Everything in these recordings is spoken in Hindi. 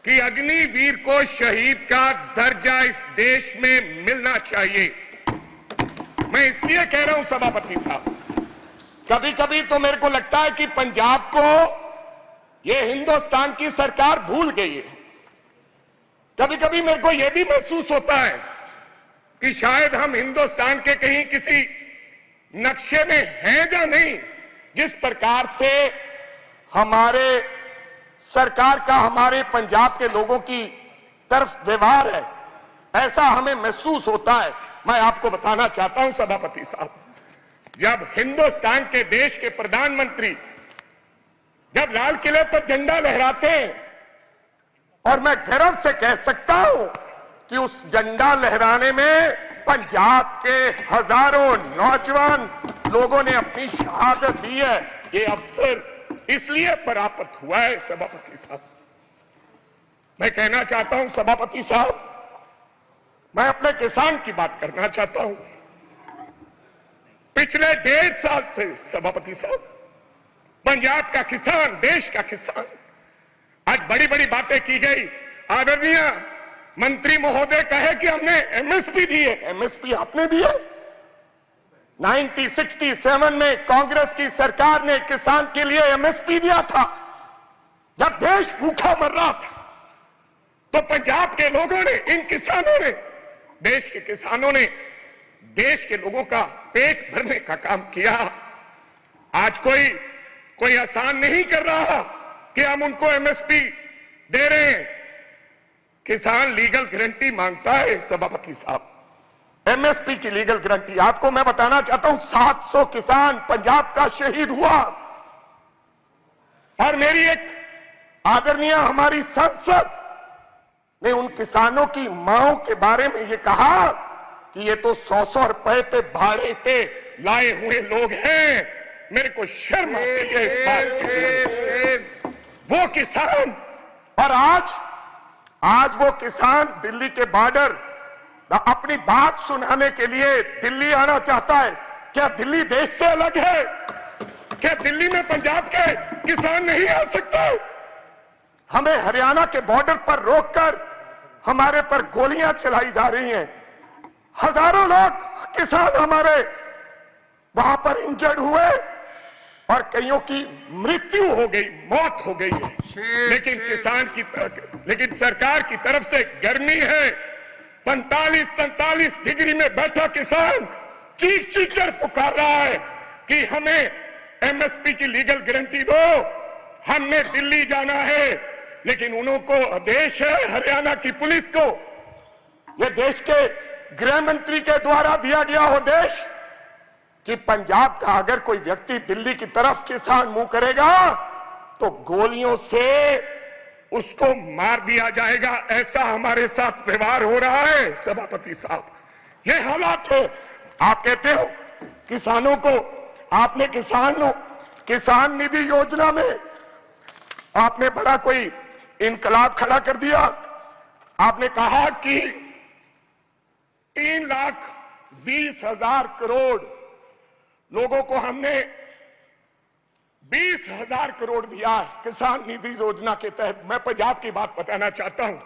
कि अग्निवीर को शहीद का दर्जा इस देश में मिलना चाहिए। मैं इसलिए कह रहा हूं सभापति साहब, कभी कभी तो मेरे को लगता है कि पंजाब को यह हिंदुस्तान की सरकार भूल गई है। कभी कभी मेरे को यह भी महसूस होता है कि शायद हम हिंदुस्तान के कहीं किसी नक्शे में हैं या नहीं। जिस प्रकार से हमारे सरकार का हमारे पंजाब के लोगों की तरफ व्यवहार है, ऐसा हमें महसूस होता है। मैं आपको बताना चाहता हूं सभापति साहब, जब हिंदुस्तान के देश के प्रधानमंत्री जब लाल किले पर झंडा लहराते हैं, और मैं गर्व से कह सकता हूं कि उस झंडा लहराने में पंजाब के हजारों नौजवान लोगों ने अपनी शहादत दी है। ये अवसर इसलिए प्राप्त हुआ है सभापति साहब। मैं कहना चाहता हूं सभापति साहब, मैं अपने किसान की बात करना चाहता हूं। पिछले 1.5 साल से सभापति साहब पंजाब का किसान, देश का किसान, आज बड़ी बड़ी बातें की गई। आदरणीय मंत्री महोदय कहे कि हमने एमएसपी दी है। एमएसपी आपने दी है? 1967 में कांग्रेस की सरकार ने किसान के लिए एमएसपी दिया था। जब देश भूखा मर रहा था तो पंजाब के लोगों ने, इन किसानों ने, देश के किसानों ने देश के लोगों का पेट भरने का काम किया। आज कोई आसान नहीं कर रहा कि हम उनको एमएसपी दे रहे हैं। किसान लीगल गारंटी मांगता है सभापति साहब, एमएसपी की लीगल गारंटी। आपको मैं बताना चाहता हूं 700 किसान पंजाब का शहीद हुआ। और मेरी एक आदरणीय हमारी सांसद ने उन किसानों की मांओं के बारे में ये कहा कि ये तो 100-100 रुपए पे भाड़े पे लाए हुए लोग हैं। मेरे को शर्म आती है इस बात। वो किसान, और आज वो किसान दिल्ली के बॉर्डर अपनी बात सुनाने के लिए दिल्ली आना चाहता है। क्या दिल्ली देश से अलग है? क्या दिल्ली में पंजाब के किसान नहीं आ सकते? हमें हरियाणा के बॉर्डर पर रोककर हमारे पर गोलियां चलाई जा रही हैं। हजारों लोग किसान हमारे वहां पर इंजर्ड हुए और कईयों की मृत्यु हो गई, मौत हो गई है। लेकिन सरकार की तरफ से गर्मी है। 45-47 डिग्री में बैठा किसान चीख कर पुकार रहा है कि हमें एमएसपी की लीगल गारंटी दो, हमने दिल्ली जाना है। लेकिन उनको आदेश है हरियाणा की पुलिस को, यह देश के गृह मंत्री के द्वारा दिया गया आदेश कि पंजाब का अगर कोई व्यक्ति दिल्ली की तरफ किसान मुंह करेगा तो गोलियों से उसको मार दिया जाएगा। ऐसा हमारे साथ व्यवहार हो रहा है सभापति साहब। ये हालात है। आप कहते हो किसानों को, आपने किसान निधि योजना में आपने बड़ा कोई इनकलाब खड़ा कर दिया। आपने कहा कि 3,20,000 करोड़ लोगों को हमने 20,000 करोड़ दिया है किसान निधि योजना के तहत। मैं पंजाब की बात बताना चाहता हूं।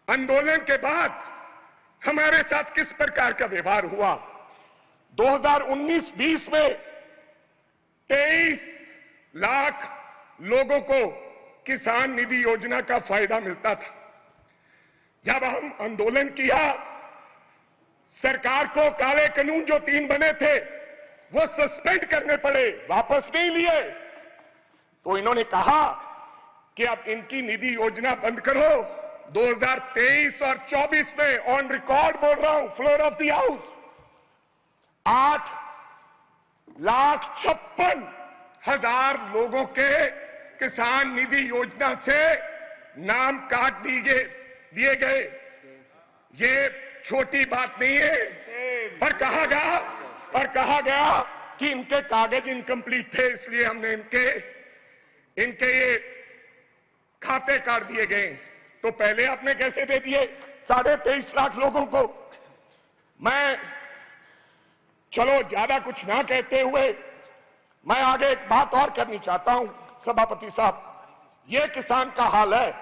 आंदोलन के बाद हमारे साथ किस प्रकार का व्यवहार हुआ। 2019-20 में 23 लाख लोगों को किसान निधि योजना का फायदा मिलता था। जब हम आंदोलन किया, सरकार को काले कानून जो 3 बने थे वो सस्पेंड करने पड़े, वापस नहीं लिए। तो इन्होंने कहा कि अब इनकी निधि योजना बंद करो। 2023 और 24 में ऑन रिकॉर्ड बोल रहा हूं, फ्लोर ऑफ द हाउस, 8,56,000 लोगों के किसान निधि योजना से नाम काट दिए गए। ये छोटी बात नहीं है। पर कहा गया कि इनके कागज इनकम्प्लीट थे, इसलिए हमने इनके ये खाते काट दिए गए। तो पहले आपने कैसे दे दिए 23.5 लाख लोगों को। मैं चलो ज्यादा कुछ ना कहते हुए मैं आगे एक बात और करनी चाहता हूं सभापति साहब। ये किसान का हाल है।